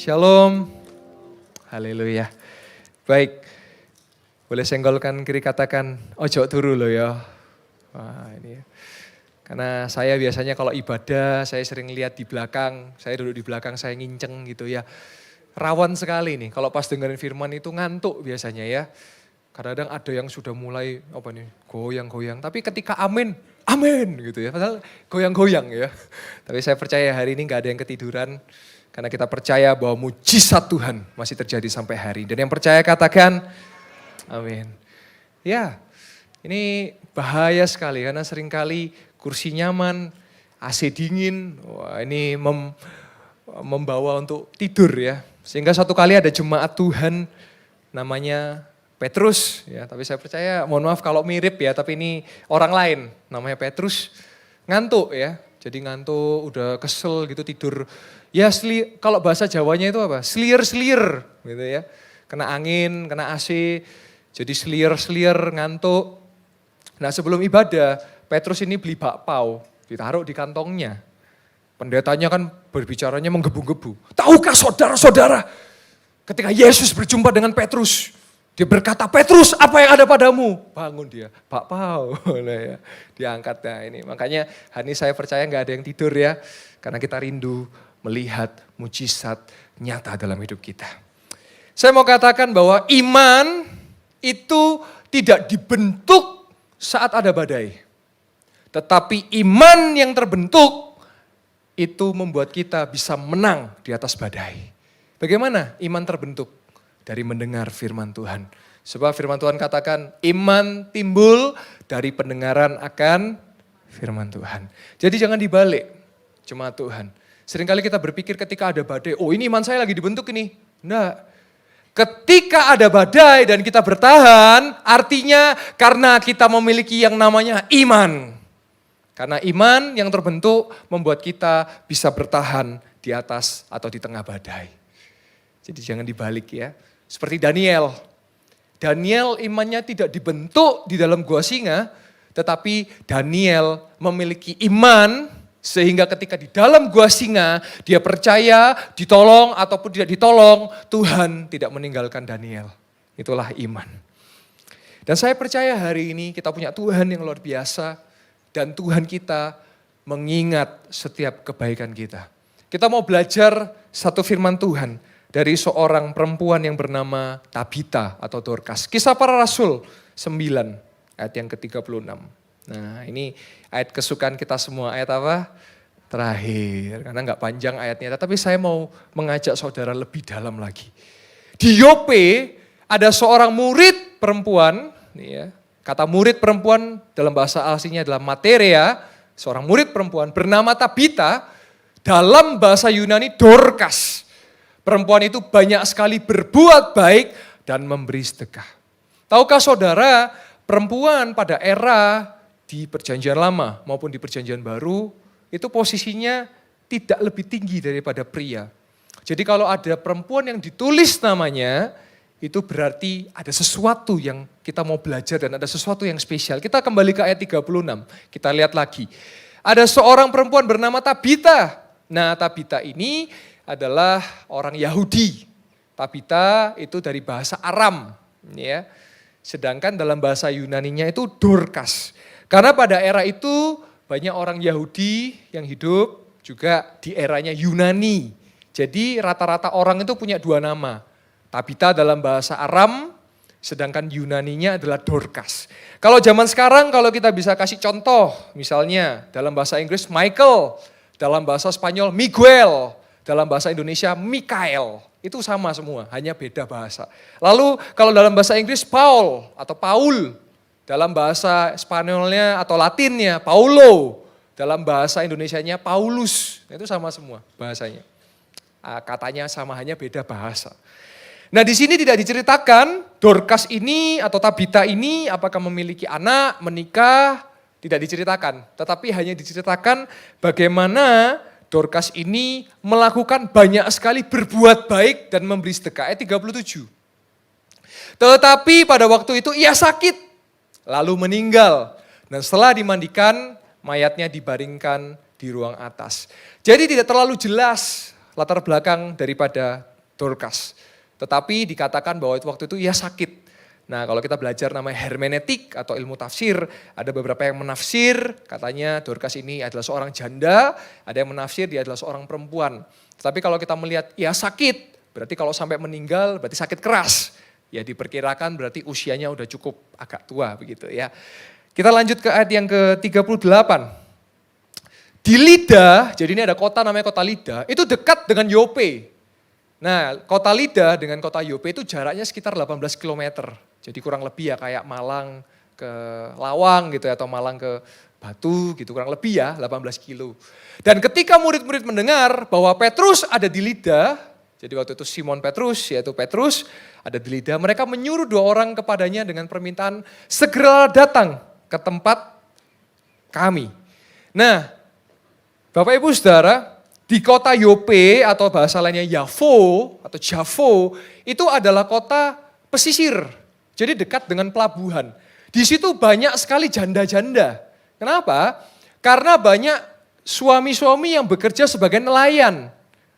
Shalom. Haleluya. Baik. Boleh senggolkan kiri katakan, ojo turu loh ya. Wah ini ya. Karena saya biasanya kalau ibadah, saya sering lihat di belakang, saya duduk di belakang, saya nginceng gitu ya. Rawan sekali nih, kalau pas dengerin firman itu ngantuk biasanya ya. Kadang-kadang ada yang sudah mulai goyang-goyang, tapi ketika amin, amin gitu ya. Padahal goyang-goyang ya. Tapi saya percaya hari ini gak ada yang ketiduran. Karena kita percaya bahwa mujizat Tuhan masih terjadi sampai hari. Dan yang percaya katakan, amin. Ya, ini bahaya sekali karena seringkali kursi nyaman, AC dingin, wah ini membawa untuk tidur ya. Sehingga suatu kali ada jemaat Tuhan namanya Petrus ya. Tapi saya percaya, mohon maaf kalau mirip ya, tapi ini orang lain namanya Petrus. Ngantuk ya, jadi ngantuk udah kesel gitu tidur. Ya kalau bahasa Jawanya itu apa? Selier-selier gitu ya. Kena angin, kena AC, jadi selier-selier ngantuk. Nah sebelum ibadah, Petrus ini beli bakpao, ditaruh di kantongnya. Pendetanya kan berbicaranya menggebu-gebu. Tahukah saudara-saudara, ketika Yesus berjumpa dengan Petrus, dia berkata, Petrus apa yang ada padamu? Bangun dia, bakpao. Nah, ya, diangkat. Nah ini makanya hari ini saya percaya gak ada yang tidur ya. Karena kita rindu melihat mujizat nyata dalam hidup kita. Saya mau katakan bahwa iman itu tidak dibentuk saat ada badai. Tetapi iman yang terbentuk itu membuat kita bisa menang di atas badai. Bagaimana iman terbentuk? Dari mendengar firman Tuhan. Sebab firman Tuhan katakan iman timbul dari pendengaran akan firman Tuhan. Jadi jangan dibalik jemaat Tuhan. Seringkali kita berpikir ketika ada badai, oh ini iman saya lagi dibentuk ini. Enggak. Ketika ada badai dan kita bertahan, artinya karena kita memiliki yang namanya iman. Karena iman yang terbentuk membuat kita bisa bertahan di atas atau di tengah badai. Jadi jangan dibalik ya. Seperti Daniel. Daniel imannya tidak dibentuk di dalam gua singa, tetapi Daniel memiliki iman sehingga ketika di dalam gua singa, dia percaya ditolong ataupun tidak ditolong, Tuhan tidak meninggalkan Daniel. Itulah iman. Dan saya percaya hari ini kita punya Tuhan yang luar biasa. Dan Tuhan kita mengingat setiap kebaikan kita. Kita mau belajar satu firman Tuhan dari seorang perempuan yang bernama Tabita atau Dorcas. Kisah Para Rasul 9 ayat yang ke-36. Nah ini ayat kesukaan kita semua, ayat apa? Terakhir, karena nggak panjang ayatnya. Tapi saya mau mengajak saudara lebih dalam lagi. Di Yope ada seorang murid perempuan, nih ya, kata murid perempuan dalam bahasa aslinya adalah materia, seorang murid perempuan bernama Tabita, dalam bahasa Yunani Dorcas. Perempuan itu banyak sekali berbuat baik dan memberi sedekah. Tahukah saudara, perempuan pada era di perjanjian lama maupun di perjanjian baru, itu posisinya tidak lebih tinggi daripada pria. Jadi kalau ada perempuan yang ditulis namanya, itu berarti ada sesuatu yang kita mau belajar dan ada sesuatu yang spesial. Kita kembali ke ayat 36, kita lihat lagi. Ada seorang perempuan bernama Tabita. Nah Tabita ini adalah orang Yahudi. Tabita itu dari bahasa Aram. Ya. Sedangkan dalam bahasa Yunaninya itu Dorcas. Karena pada era itu banyak orang Yahudi yang hidup juga di eranya Yunani. Jadi rata-rata orang itu punya dua nama. Tabita dalam bahasa Aram, sedangkan Yunaninya adalah Dorcas. Kalau zaman sekarang kalau kita bisa kasih contoh, misalnya dalam bahasa Inggris Michael, dalam bahasa Spanyol Miguel, dalam bahasa Indonesia Mikael. Itu sama semua, hanya beda bahasa. Lalu kalau dalam bahasa Inggris Paul atau Paul, dalam bahasa Spanyolnya atau Latinnya Paulo, dalam bahasa Indonesianya Paulus. Itu sama semua bahasanya. Katanya sama, hanya beda bahasa. Nah di sini tidak diceritakan Dorcas ini atau Tabita ini apakah memiliki anak, menikah, tidak diceritakan. Tetapi hanya diceritakan bagaimana Dorcas ini melakukan banyak sekali berbuat baik dan memberi sedekah. Ayat 37. Tetapi pada waktu itu ia sakit, lalu meninggal. Dan setelah dimandikan, mayatnya dibaringkan di ruang atas. Jadi tidak terlalu jelas latar belakang daripada Dorcas. Tetapi dikatakan bahwa waktu itu ia sakit. Nah kalau kita belajar namanya hermeneutik atau ilmu tafsir, ada beberapa yang menafsir, katanya Dorcas ini adalah seorang janda, ada yang menafsir dia adalah seorang perempuan. Tetapi kalau kita melihat ia sakit, berarti kalau sampai meninggal berarti sakit keras. Ya diperkirakan berarti usianya udah cukup agak tua begitu ya. Kita lanjut ke ayat yang ke-38. Di Lida, jadi ini ada kota namanya kota Lida, itu dekat dengan Yope. Nah kota Lida dengan kota Yope itu jaraknya sekitar 18 km. Jadi kurang lebih ya kayak Malang ke Lawang gitu ya, atau Malang ke Batu gitu, kurang lebih ya 18 kilo. Dan ketika murid-murid mendengar bahwa Petrus ada di Lida, jadi waktu itu Simon Petrus, yaitu Petrus ada di Lida, mereka menyuruh 2 orang kepadanya dengan permintaan segera datang ke tempat kami. Nah Bapak Ibu Saudara, di kota Yope atau bahasa lainnya Yafo atau Jafo itu adalah kota pesisir. Jadi dekat dengan pelabuhan. Di situ banyak sekali janda-janda. Kenapa? Karena banyak suami-suami yang bekerja sebagai nelayan.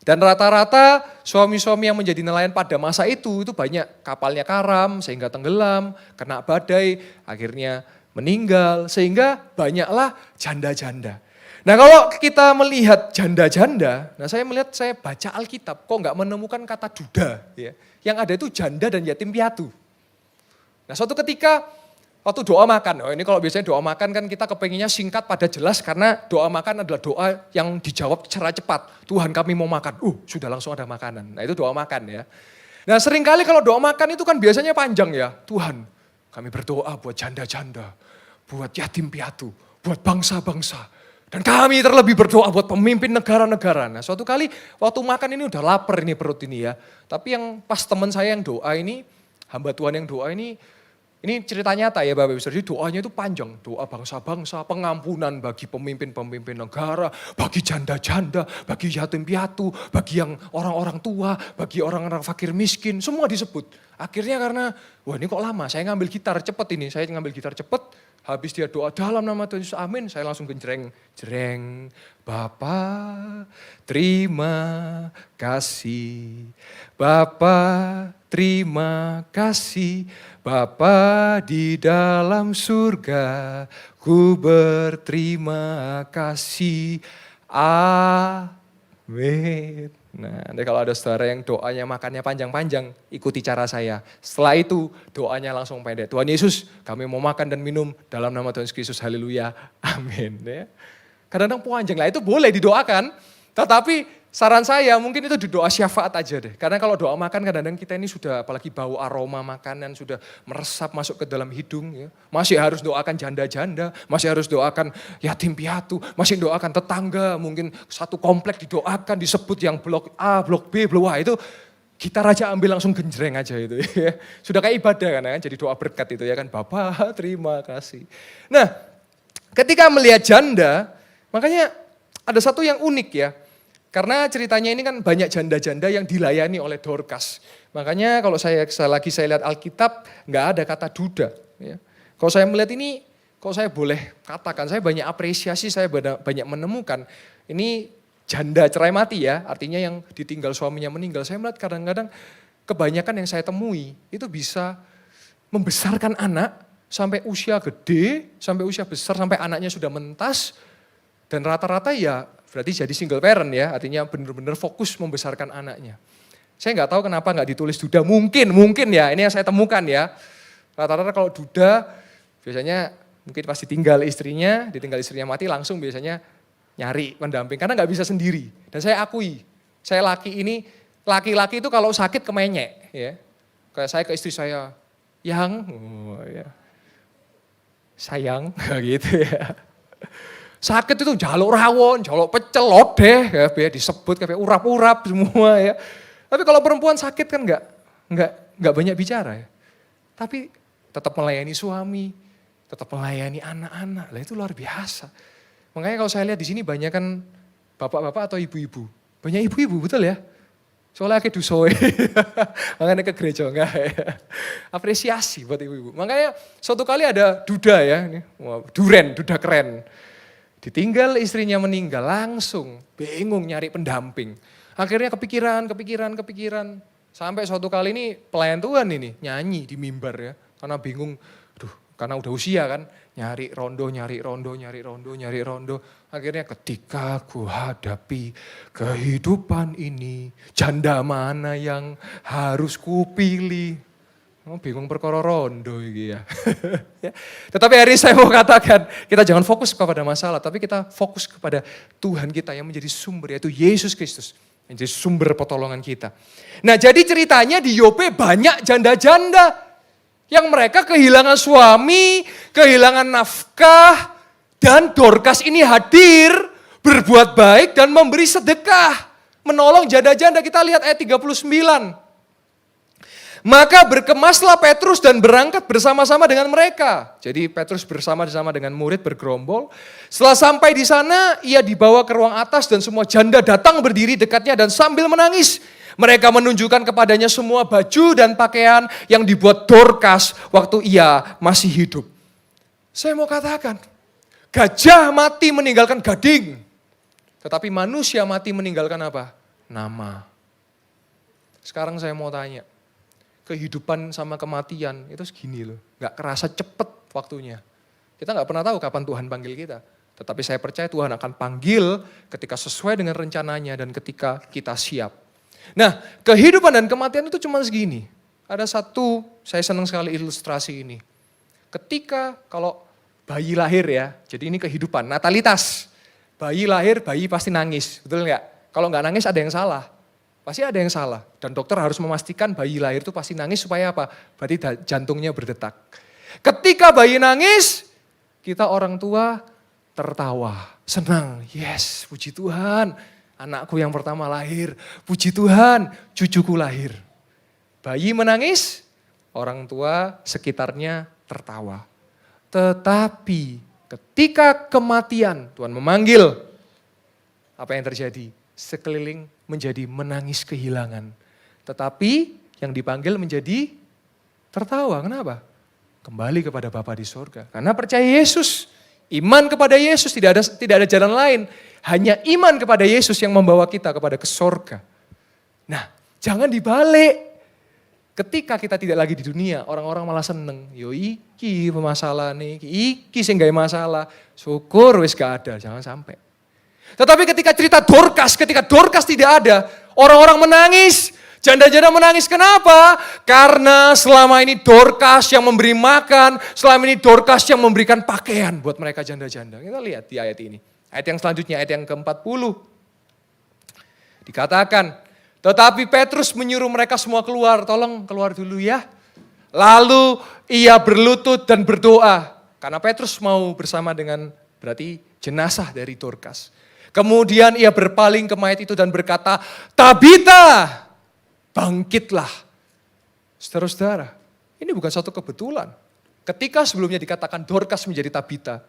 Dan rata-rata suami-suami yang menjadi nelayan pada masa itu banyak kapalnya karam sehingga tenggelam, kena badai, akhirnya meninggal. Sehingga banyaklah janda-janda. Nah kalau kita melihat janda-janda, nah saya baca Alkitab kok nggak menemukan kata duda. Ya. Yang ada itu janda dan yatim piatu. Nah suatu ketika waktu doa makan, ini kalau biasanya doa makan kan kita kepenginnya singkat pada jelas karena doa makan adalah doa yang dijawab secara cepat. Tuhan kami mau makan, sudah langsung ada makanan. Nah itu doa makan ya. Nah seringkali kalau doa makan itu kan biasanya panjang ya. Tuhan kami berdoa buat janda-janda, buat yatim piatu, buat bangsa-bangsa. Dan kami terlebih berdoa buat pemimpin negara-negara. Nah suatu kali waktu makan ini udah lapar ini perut ini ya. Tapi yang pas teman saya yang doa ini, hamba Tuhan yang doa ini cerita nyata ya Bapak Ibu. Jadi doanya itu panjang. Doa bangsa-bangsa, pengampunan bagi pemimpin-pemimpin negara, bagi janda-janda, bagi yatim piatu, bagi yang orang-orang tua, bagi orang-orang fakir miskin, semua disebut. Akhirnya karena, wah ini kok lama, saya ngambil gitar cepet ini. Saya ngambil gitar cepet, habis dia doa dalam nama Tuhan Yesus, amin. Saya langsung genjreng, jreng. Bapa terima kasih, Bapa terima kasih. Bapa di dalam surga, ku berterima kasih. Amin. Nah, nanti kalau ada saudara yang doanya makannya panjang-panjang, ikuti cara saya. Setelah itu doanya langsung pendek. Tuhan Yesus, kami mau makan dan minum dalam nama Tuhan Yesus Kristus. Haleluya. Amin. Ya. Kadang-kadang panjang lah, itu boleh didoakan. Tetapi saran saya mungkin itu di doa syafaat aja deh. Karena kalau doa makan kadang-kadang kita ini sudah apalagi bau aroma makanan sudah meresap masuk ke dalam hidung. Ya. Masih harus doakan janda-janda, masih harus doakan yatim piatu, masih doakan tetangga. Mungkin satu komplek didoakan, disebut yang blok A, blok B, blok A itu. Kita raja ambil langsung genjreng aja itu. Ya. Sudah kayak ibadah kan, jadi doa berkat itu ya kan. Bapa terima kasih. Nah ketika melihat janda, makanya ada satu yang unik ya. Karena ceritanya ini kan banyak janda-janda yang dilayani oleh Dorcas. Makanya kalau saya lihat Alkitab, nggak ada kata duda. Ya. Kalau saya melihat ini, kalau saya boleh katakan, saya banyak apresiasi, saya banyak menemukan. Ini janda cerai mati ya, artinya yang ditinggal suaminya meninggal. Saya melihat kadang-kadang kebanyakan yang saya temui, itu bisa membesarkan anak sampai usia gede, sampai usia besar, sampai anaknya sudah mentas. Dan rata-rata ya berarti jadi single parent ya, artinya benar-benar fokus membesarkan anaknya. Saya nggak tahu kenapa nggak ditulis duda, mungkin ya, ini yang saya temukan ya. Rata-rata kalau duda biasanya mungkin pasti ditinggal istrinya mati langsung biasanya nyari pendamping, karena nggak bisa sendiri. Dan saya akui, saya laki-laki itu kalau sakit kemenyek ya. Kayak saya ke istri saya, sayang gitu ya. Sakit itu jaluk rawon, jaluk pecel, lodeh, ya, disebut kayak urap-urap semua ya. Tapi kalau perempuan sakit kan enggak banyak bicara ya. Tapi tetap melayani suami, tetap melayani anak-anak, lah itu luar biasa. Makanya kalau saya lihat di sini banyak kan bapak-bapak atau ibu-ibu. Banyak ibu-ibu betul ya. Soalnya kayak dusoe, makanya ke gereja enggak ya. Apresiasi buat ibu-ibu. Makanya suatu kali ada duda ya, duda keren. Ditinggal istrinya meninggal, langsung bingung nyari pendamping. Akhirnya kepikiran. Sampai suatu kali ini pelayan Tuhan ini nyanyi di mimbar ya. Karena bingung, karena udah usia kan. Nyari rondo. Akhirnya ketika ku hadapi kehidupan ini, janda mana yang harus ku pilih. Bingung perkara rondo gitu ya. Tetapi hari ini saya mau katakan, kita jangan fokus kepada masalah, tapi kita fokus kepada Tuhan kita yang menjadi sumber, yaitu Yesus Kristus. Menjadi sumber pertolongan kita. Nah jadi ceritanya di Yope banyak janda-janda yang mereka kehilangan suami, kehilangan nafkah, dan Dorcas ini hadir, berbuat baik dan memberi sedekah. Menolong janda-janda, kita lihat ayat 39. Maka berkemaslah Petrus dan berangkat bersama-sama dengan mereka. Jadi Petrus bersama-sama dengan murid bergerombol. Setelah sampai di sana, ia dibawa ke ruang atas dan semua janda datang berdiri dekatnya dan sambil menangis. Mereka menunjukkan kepadanya semua baju dan pakaian yang dibuat Dorcas waktu ia masih hidup. Saya mau katakan, gajah mati meninggalkan gading. Tetapi manusia mati meninggalkan apa? Nama. Sekarang saya mau tanya. Kehidupan sama kematian itu segini loh. Gak kerasa cepet waktunya. Kita gak pernah tahu kapan Tuhan panggil kita. Tetapi saya percaya Tuhan akan panggil ketika sesuai dengan rencananya dan ketika kita siap. Nah, kehidupan dan kematian itu cuma segini. Ada satu, saya senang sekali ilustrasi ini. Ketika kalau bayi lahir ya, jadi ini kehidupan, natalitas. Bayi lahir, bayi pasti nangis, betul nggak? Kalau nggak nangis ada yang salah. Pasti ada yang salah. Dan dokter harus memastikan bayi lahir itu pasti nangis supaya apa? Berarti jantungnya berdetak. Ketika bayi nangis, kita orang tua tertawa, senang. Yes, puji Tuhan. Anakku yang pertama lahir. Puji Tuhan, cucuku lahir. Bayi menangis, orang tua sekitarnya tertawa. Tetapi ketika kematian, Tuhan memanggil, apa yang terjadi? Sekeliling menjadi menangis kehilangan. Tetapi yang dipanggil menjadi tertawa. Kenapa? Kembali kepada Bapa di sorga. Karena percaya Yesus. Iman kepada Yesus, tidak ada jalan lain. Hanya iman kepada Yesus yang membawa kita kepada ke sorga. Nah, jangan dibalik. Ketika kita tidak lagi di dunia, orang-orang malah seneng. Yo iki pemasalah nih, iki sing gawe masalah. Syukur wis gak ada, jangan sampai. Tetapi ketika cerita Dorcas, ketika Dorcas tidak ada, orang-orang menangis. Janda-janda menangis, kenapa? Karena selama ini Dorcas yang memberi makan, selama ini Dorcas yang memberikan pakaian buat mereka janda-janda. Kita lihat di ayat ini. Ayat yang selanjutnya, ayat yang ke-40. Dikatakan, tetapi Petrus menyuruh mereka semua keluar, tolong keluar dulu ya. Lalu ia berlutut dan berdoa. Karena Petrus mau bersama dengan berarti jenazah dari Dorcas. Kemudian ia berpaling ke mayat itu dan berkata, Tabita, bangkitlah. Saudara-saudara, ini bukan satu kebetulan. Ketika sebelumnya dikatakan Dorcas menjadi Tabita,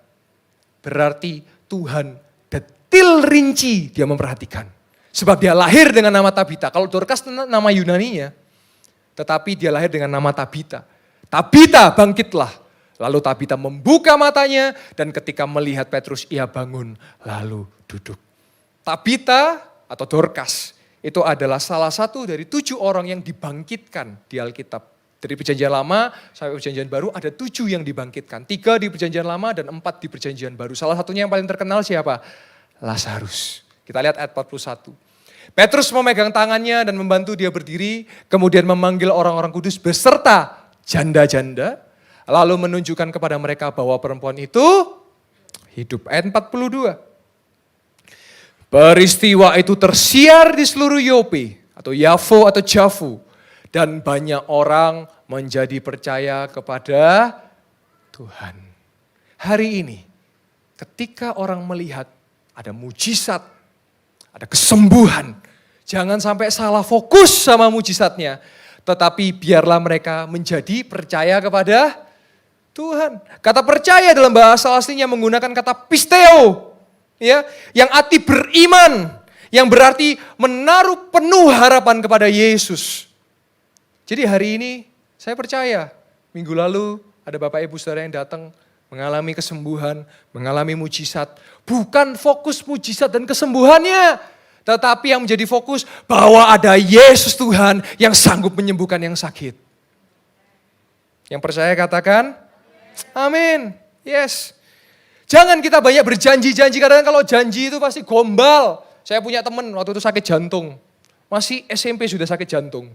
berarti Tuhan detil rinci dia memperhatikan. Sebab dia lahir dengan nama Tabita. Kalau Dorcas nama Yunaninya, tetapi dia lahir dengan nama Tabita. Tabita, bangkitlah. Lalu Tabita membuka matanya dan ketika melihat Petrus ia bangun lalu duduk. Tabita atau Dorcas itu adalah salah satu dari 7 orang yang dibangkitkan di Alkitab. Dari perjanjian lama sampai perjanjian baru ada 7 yang dibangkitkan. 3 di perjanjian lama dan 4 di perjanjian baru. Salah satunya yang paling terkenal siapa? Lazarus. Kita lihat ayat 41. Petrus memegang tangannya dan membantu dia berdiri. Kemudian memanggil orang-orang kudus beserta janda-janda. Lalu menunjukkan kepada mereka bahwa perempuan itu hidup. Ayat 42. Peristiwa itu tersiar di seluruh Yope atau Yafo atau Jafu. Dan banyak orang menjadi percaya kepada Tuhan. Hari ini ketika orang melihat ada mujizat, ada kesembuhan. Jangan sampai salah fokus sama mujizatnya. Tetapi biarlah mereka menjadi percaya kepada Tuhan. Kata percaya dalam bahasa aslinya menggunakan kata pisteo. Ya, yang arti beriman. Yang berarti menaruh penuh harapan kepada Yesus. Jadi hari ini saya percaya. Minggu lalu ada Bapak Ibu Saudara yang datang mengalami kesembuhan, mengalami mujizat. Bukan fokus mujizat dan kesembuhannya. Tetapi yang menjadi fokus bahwa ada Yesus Tuhan yang sanggup menyembuhkan yang sakit. Yang percaya katakan, amin. Yes. Jangan kita banyak berjanji-janji, karena kalau janji itu pasti gombal. Saya punya teman waktu itu sakit jantung. Masih SMP sudah sakit jantung.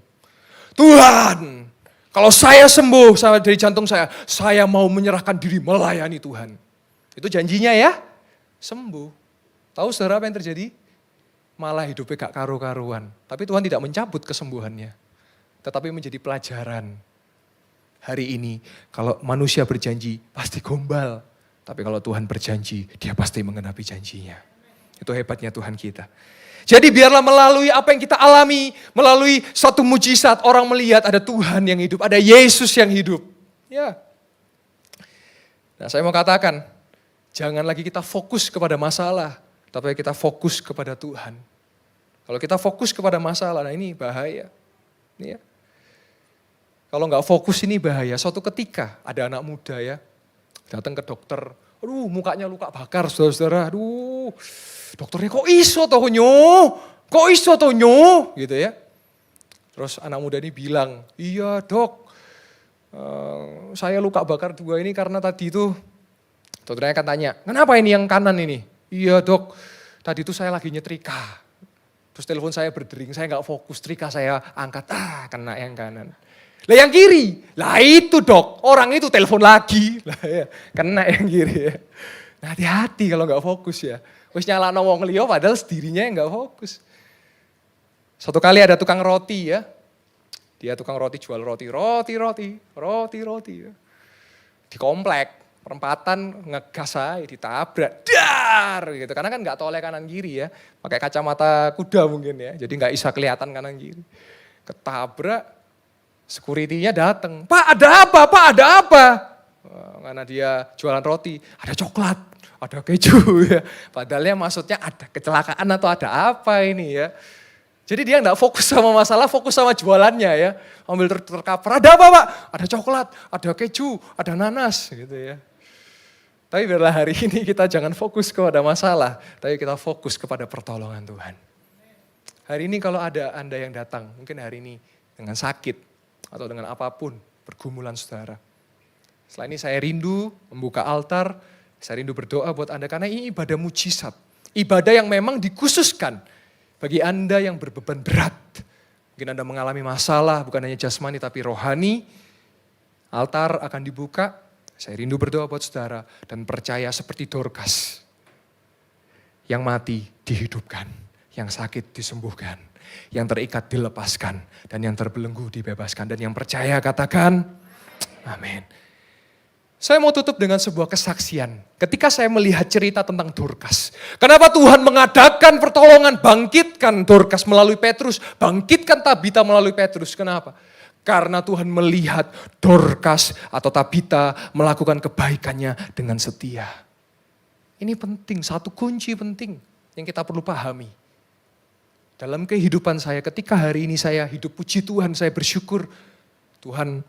Tuhan, kalau saya sembuh dari jantung saya mau menyerahkan diri melayani Tuhan. Itu janjinya ya, sembuh. Tahu saudara apa yang terjadi? Malah hidupnya gak karu-karuan. Tapi Tuhan tidak mencabut kesembuhannya. Tetapi menjadi pelajaran. Hari ini kalau manusia berjanji pasti gombal. Tapi kalau Tuhan berjanji, dia pasti mengenapi janjinya. Itu hebatnya Tuhan kita. Jadi biarlah melalui apa yang kita alami, melalui satu mujizat, orang melihat ada Tuhan yang hidup, ada Yesus yang hidup. Ya. Nah, saya mau katakan, jangan lagi kita fokus kepada masalah, tapi kita fokus kepada Tuhan. Kalau kita fokus kepada masalah, nah ini bahaya. Ini ya. Kalau nggak fokus ini bahaya. Suatu ketika ada anak muda ya, datang ke dokter, aduh mukanya luka bakar saudara-saudara, aduh dokternya kok iso toh nyo, gitu ya. Terus anak muda ini bilang, iya dok, saya luka bakar 2 ini karena tadi itu, dokternya akan tanya, kenapa ini yang kanan ini? Iya dok, tadi itu saya lagi nyetrika. Terus telepon saya berdering, saya gak fokus, setrika saya angkat, kena yang kanan. Lah yang kiri, lah itu dok, orang itu telepon lagi, lah ya, kena yang kiri ya. Nah hati-hati kalau gak fokus ya. Wis nyalakno wong liya padahal sendirinya yang gak fokus. Satu kali ada tukang roti ya, dia tukang roti jual roti. Ya. Di komplek. Perempatan ngegas aja, ditabrak, dar gitu. Karena kan gak toleh kanan kiri ya, pakai kacamata kuda mungkin ya, jadi gak bisa kelihatan kanan kiri. Ketabrak, security-nya datang, Pak ada apa? Karena dia jualan roti, ada coklat, ada keju ya. Padahalnya maksudnya ada kecelakaan atau ada apa ini ya. Jadi dia gak fokus sama masalah, fokus sama jualannya ya. Ambil terkapar, ada apa Pak? Ada coklat, ada keju, ada nanas gitu ya. Tapi biarlah hari ini kita jangan fokus kepada masalah, tapi kita fokus kepada pertolongan Tuhan. Hari ini kalau ada Anda yang datang, mungkin hari ini dengan sakit atau dengan apapun pergumulan saudara. Setelah ini saya rindu membuka altar, saya rindu berdoa buat Anda karena ini ibadah mujizat. Ibadah yang memang dikhususkan bagi Anda yang berbeban berat. Mungkin Anda mengalami masalah bukan hanya jasmani tapi rohani. Altar akan dibuka. Saya rindu berdoa buat saudara dan percaya seperti Dorcas. Yang mati dihidupkan, yang sakit disembuhkan, yang terikat dilepaskan, dan yang terbelenggu dibebaskan. Dan yang percaya katakan, amin. Saya mau tutup dengan sebuah kesaksian. Ketika saya melihat cerita tentang Dorcas. Kenapa Tuhan mengadakan pertolongan, bangkitkan Dorcas melalui Petrus, bangkitkan Tabita melalui Petrus. Kenapa? Karena Tuhan melihat Dorcas atau Tabita melakukan kebaikannya dengan setia. Ini penting, satu kunci penting yang kita perlu pahami. Dalam kehidupan saya, ketika hari ini saya hidup puji Tuhan, saya bersyukur. Tuhan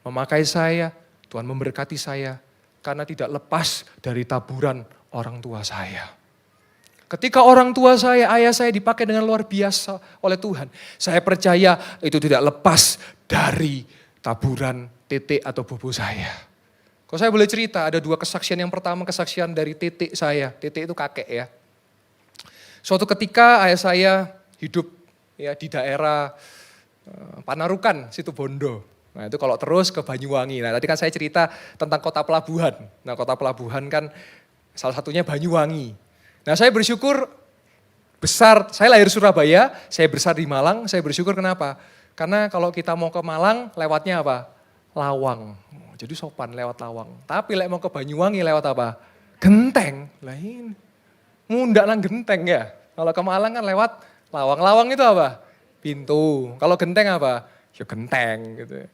memakai saya, Tuhan memberkati saya. Karena tidak lepas dari taburan orang tua saya. Ketika orang tua saya, ayah saya dipakai dengan luar biasa oleh Tuhan. Saya percaya itu tidak lepas dari taburan titik atau bobo saya. Kalau saya boleh cerita, ada 2 kesaksian. Yang pertama kesaksian dari titik saya. Titik itu kakek ya. Suatu ketika ayah saya hidup ya di daerah Panarukan, Situbondo. Nah itu kalau terus ke Banyuwangi. Nah tadi kan saya cerita tentang kota pelabuhan. Nah kota pelabuhan kan salah satunya Banyuwangi. Nah saya bersyukur besar, saya lahir Surabaya, saya besar di Malang, saya bersyukur kenapa? Karena kalau kita mau ke Malang lewatnya apa? Lawang, jadi sopan lewat Lawang. Tapi mau ke Banyuwangi lewat apa? Genteng, lain. Ngundak nang Genteng ya. Kalau ke Malang kan lewat Lawang. Lawang itu apa? Pintu. Kalau Genteng apa? Ya Genteng gitu.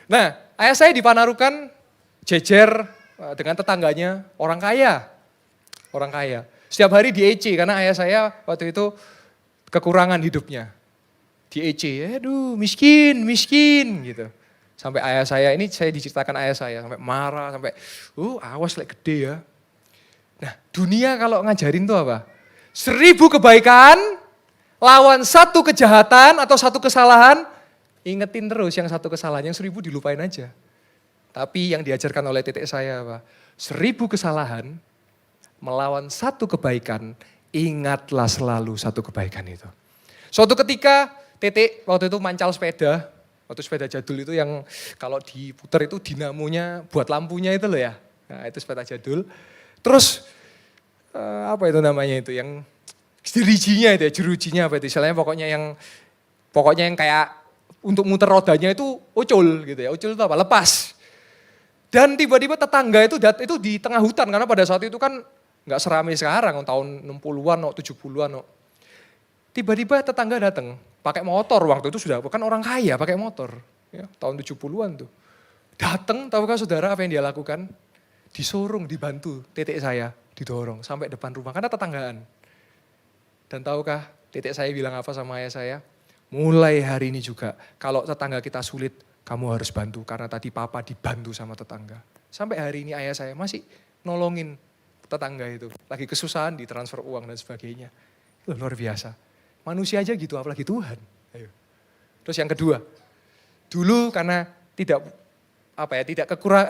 Nah ayah saya di Panarukan jejer dengan tetangganya orang kaya. Orang kaya. Setiap hari di EC karena ayah saya waktu itu kekurangan hidupnya. Di EC, aduh miskin gitu. Sampai ayah saya, ini saya diceritakan ayah saya, sampai marah, sampai awas like gede ya. Nah dunia kalau ngajarin tuh apa? 1000 kebaikan, lawan satu kejahatan atau satu kesalahan, ingetin terus yang satu kesalahan, yang 1000 dilupain aja. Tapi yang diajarkan oleh titik saya apa? 1000 kesalahan melawan satu kebaikan, ingatlah selalu satu kebaikan itu. Suatu ketika titik waktu itu mancal sepeda, waktu sepeda jadul itu yang kalau diputar itu dinamonya buat lampunya itu loh ya. Nah itu sepeda jadul. Terus apa itu namanya itu yang jerujinya itu ya, jerujinya apa itu istilahnya pokoknya yang kayak untuk muter rodanya itu ucul gitu ya. Ucul itu apa? Lepas. Dan tiba-tiba tetangga itu di tengah hutan karena pada saat itu kan nggak seramai sekarang tahun 60-an, 70-an. Tiba-tiba tetangga datang pakai motor, waktu itu sudah bukan orang kaya pakai motor. Ya, tahun 70-an tuh. Datang, tahukah saudara apa yang dia lakukan? Disorong, dibantu titik saya, didorong sampai depan rumah karena tetanggaan. Dan tahukah titik saya bilang apa sama ayah saya? Mulai hari ini juga kalau tetangga kita sulit, kamu harus bantu karena tadi papa dibantu sama tetangga. Sampai hari ini ayah saya masih nolongin tetangga itu. Lagi kesusahan ditransfer uang dan sebagainya. Itu luar biasa. Manusia aja gitu apalagi Tuhan. Ayo. Terus yang kedua, dulu karena tidak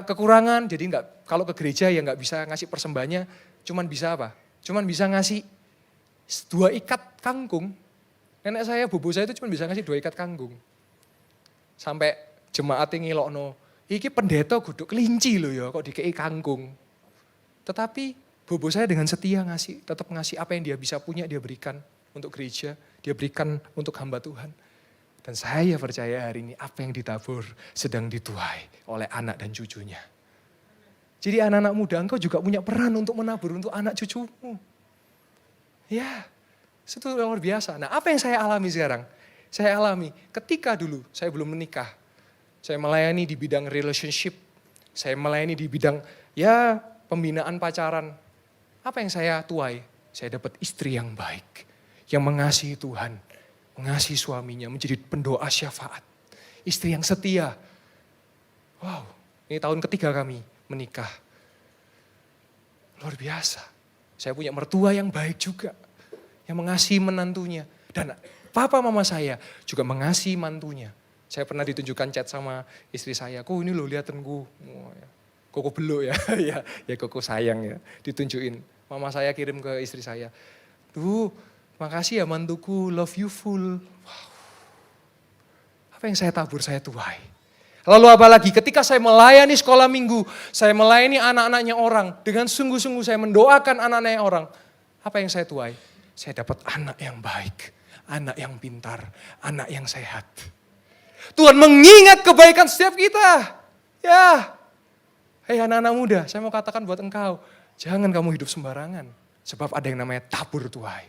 kekurangan jadi kalau ke gereja ya nggak bisa ngasih persembahannya, cuman bisa apa? Cuman bisa ngasih 2 ikat kangkung. Nenek saya, bobo saya itu cuma bisa ngasih 2 ikat kangkung. Sampai jemaatnya ngilokno, iki pendeta kudu kelinci loh ya kok dikei kangkung. Tetapi bobo saya dengan setia tetap ngasih apa yang dia bisa punya dia berikan untuk gereja, dia berikan untuk hamba Tuhan. Dan saya percaya hari ini apa yang ditabur sedang dituai oleh anak dan cucunya. Jadi anak-anak muda engkau juga punya peran untuk menabur untuk anak cucumu. Ya, itu luar biasa. Nah apa yang saya alami sekarang? Saya alami ketika dulu saya belum menikah. Saya melayani di bidang relationship. Saya melayani di bidang ya pembinaan pacaran. Apa yang saya tuai? Saya dapat istri yang baik. Yang mengasihi Tuhan. Mengasihi suaminya. Menjadi pendoa syafaat. Istri yang setia. Wow, ini tahun ketiga kami menikah. Luar biasa. Saya punya mertua yang baik juga. Yang mengasihi menantunya. Dan papa mama saya juga mengasihi mantunya. Saya pernah ditunjukkan chat sama istri saya. Kok ini lo liatin gue. Koko beluk ya. ya koko sayang ya. Ditunjukin. Mama saya kirim ke istri saya. Tuh makasih ya mantuku. Love you full. Wow. Apa yang saya tabur saya tuai. Lalu apa lagi? Ketika saya melayani sekolah minggu. Saya melayani anak-anaknya orang. Dengan sungguh-sungguh saya mendoakan anak-anaknya orang. Apa yang saya tuai? Saya dapat anak yang baik. Anak yang pintar. Anak yang sehat. Tuhan mengingat kebaikan setiap kita. Ya. Hei anak-anak muda, saya mau katakan buat engkau. Jangan kamu hidup sembarangan. Sebab ada yang namanya tabur tuai.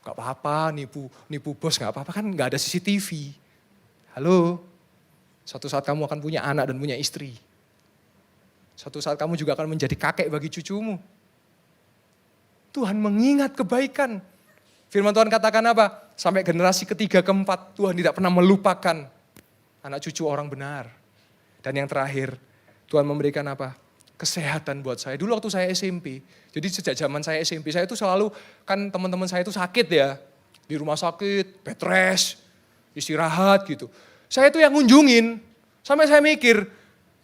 Gak apa-apa, nipu bos gak apa-apa. Kan gak ada CCTV. Halo. Suatu saat kamu akan punya anak dan punya istri. Suatu saat kamu juga akan menjadi kakek bagi cucumu. Tuhan mengingat kebaikan. Firman Tuhan katakan apa? Sampai generasi ketiga, keempat, Tuhan tidak pernah melupakan anak cucu orang benar. Dan yang terakhir, Tuhan memberikan apa? Kesehatan buat saya. Dulu waktu saya SMP, jadi sejak zaman saya SMP, saya itu selalu, kan teman-teman saya itu sakit ya. Di rumah sakit, bed rest, istirahat gitu. Saya itu yang ngunjungin, sampai saya mikir,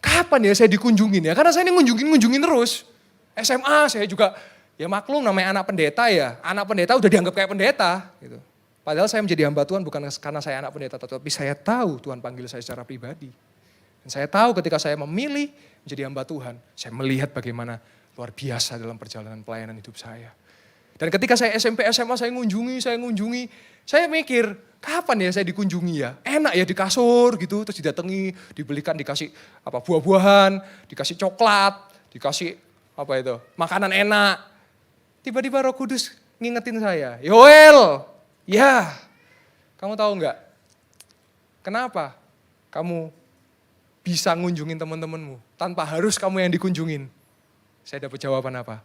kapan ya saya dikunjungin ya? Karena saya ini ngunjungin terus. SMA saya juga, ya maklum namanya anak pendeta ya. Anak pendeta udah dianggap kayak pendeta gitu. Padahal saya menjadi hamba Tuhan bukan karena saya anak pendeta, tapi saya tahu Tuhan panggil saya secara pribadi. Dan saya tahu ketika saya memilih menjadi hamba Tuhan, saya melihat bagaimana luar biasa dalam perjalanan pelayanan hidup saya. Dan ketika saya SMP, SMA saya ngunjungi, saya mikir, kapan ya saya dikunjungi ya? Enak ya di kasur gitu, terus didatangi, dikasih buah-buahan, dikasih coklat, dikasih makanan enak. Tiba-tiba Roh Kudus ngingetin saya, Yoel, ya, kamu tahu enggak? Kenapa kamu bisa ngunjungin teman-temanmu tanpa harus kamu yang dikunjungin? Saya dapat jawaban apa?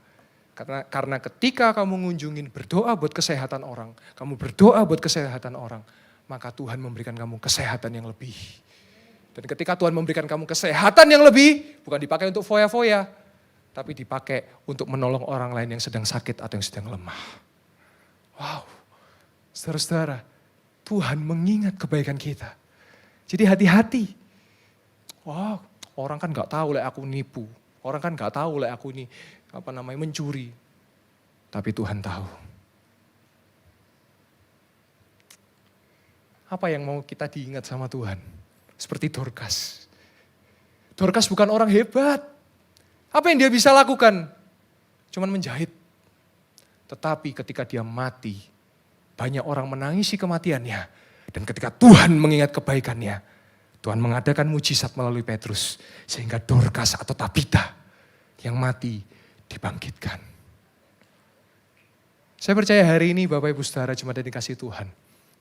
Karena ketika kamu ngunjungin berdoa buat kesehatan orang, kamu berdoa buat kesehatan orang, maka Tuhan memberikan kamu kesehatan yang lebih. Dan ketika Tuhan memberikan kamu kesehatan yang lebih, bukan dipakai untuk foya-foya, tapi dipakai untuk menolong orang lain yang sedang sakit atau yang sedang lemah. Wow, saudara-saudara, Tuhan mengingat kebaikan kita. Jadi hati-hati. Wow, orang kan gak tahu aku nipu. Orang kan gak tahu aku ini mencuri. Tapi Tuhan tahu. Apa yang mau kita diingat sama Tuhan? Seperti Dorcas. Dorcas bukan orang hebat. Apa yang dia bisa lakukan? Cuman menjahit. Tetapi ketika dia mati, banyak orang menangisi kematiannya. Dan ketika Tuhan mengingat kebaikannya, Tuhan mengadakan mujizat melalui Petrus. Sehingga Dorcas atau Tabita yang mati dibangkitkan. Saya percaya hari ini Bapak Ibu Saudara cuma ada dikasih Tuhan.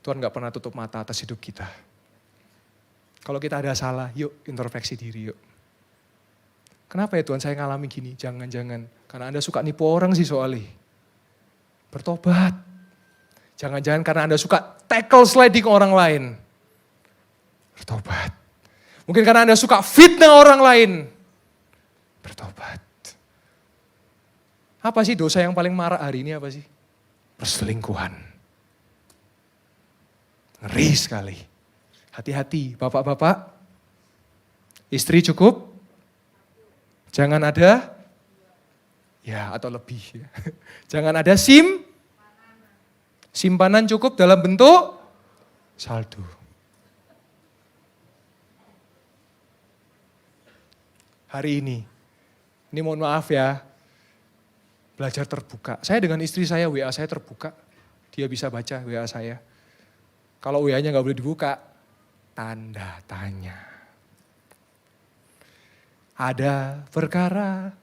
Tuhan gak pernah tutup mata atas hidup kita. Kalau kita ada salah, yuk introspeksi diri yuk. Kenapa ya Tuhan saya ngalami gini? Jangan-jangan karena Anda suka nipu orang sih soalnya. Bertobat. Jangan-jangan karena Anda suka tackle sliding orang lain. Bertobat. Mungkin karena Anda suka fitnah orang lain. Bertobat. Apa sih dosa yang paling marak hari ini apa sih? Perselingkuhan. Ngeri sekali. Hati-hati bapak-bapak. Istri cukup. Jangan ada. Ya atau lebih. Jangan ada simpanan cukup dalam bentuk saldo. Hari ini mohon maaf ya. Belajar terbuka. Saya dengan istri saya, WA saya terbuka. Dia bisa baca WA saya. Kalau WA-nya gak boleh dibuka, tanda tanya. Ada perkara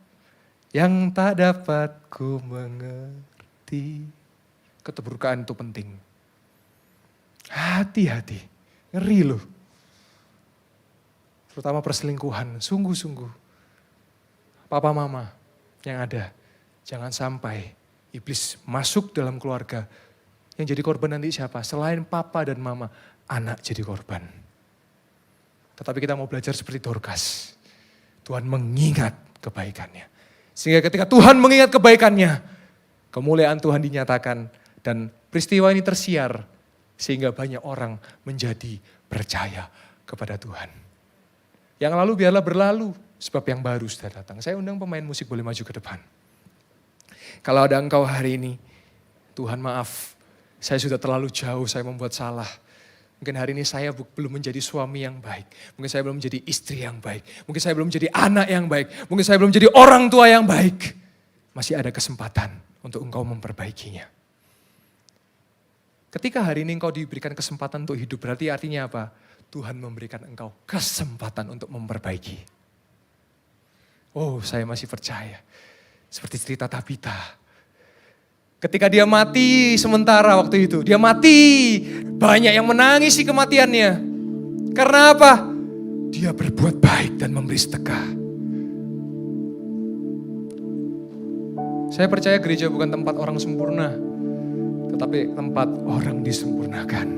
yang tak dapat ku mengerti. Keterbukaan itu penting. Hati-hati, ngeri loh. Terutama perselingkuhan, sungguh-sungguh. Papa mama yang ada, jangan sampai iblis masuk dalam keluarga. Yang jadi korban nanti siapa? Selain papa dan mama, anak jadi korban. Tetapi kita mau belajar seperti Dorcas. Tuhan mengingat kebaikannya. Sehingga ketika Tuhan mengingat kebaikannya, kemuliaan Tuhan dinyatakan dan peristiwa ini tersiar. Sehingga banyak orang menjadi percaya kepada Tuhan. Yang lalu biarlah berlalu, sebab yang baru sudah datang. Saya undang pemain musik boleh maju ke depan. Kalau ada engkau hari ini, Tuhan maaf, saya sudah terlalu jauh, saya membuat salah. Mungkin hari ini saya belum menjadi suami yang baik. Mungkin saya belum menjadi istri yang baik. Mungkin saya belum menjadi anak yang baik. Mungkin saya belum menjadi orang tua yang baik. Masih ada kesempatan untuk engkau memperbaikinya. Ketika hari ini engkau diberikan kesempatan untuk hidup, berarti artinya apa? Tuhan memberikan engkau kesempatan untuk memperbaiki. Oh, saya masih percaya. Seperti cerita Tabita. Ketika dia mati sementara waktu itu, dia mati. Banyak yang menangisi kematiannya. Karena apa? Dia berbuat baik dan memberi sedekah. Saya percaya gereja bukan tempat orang sempurna, tetapi tempat orang disempurnakan.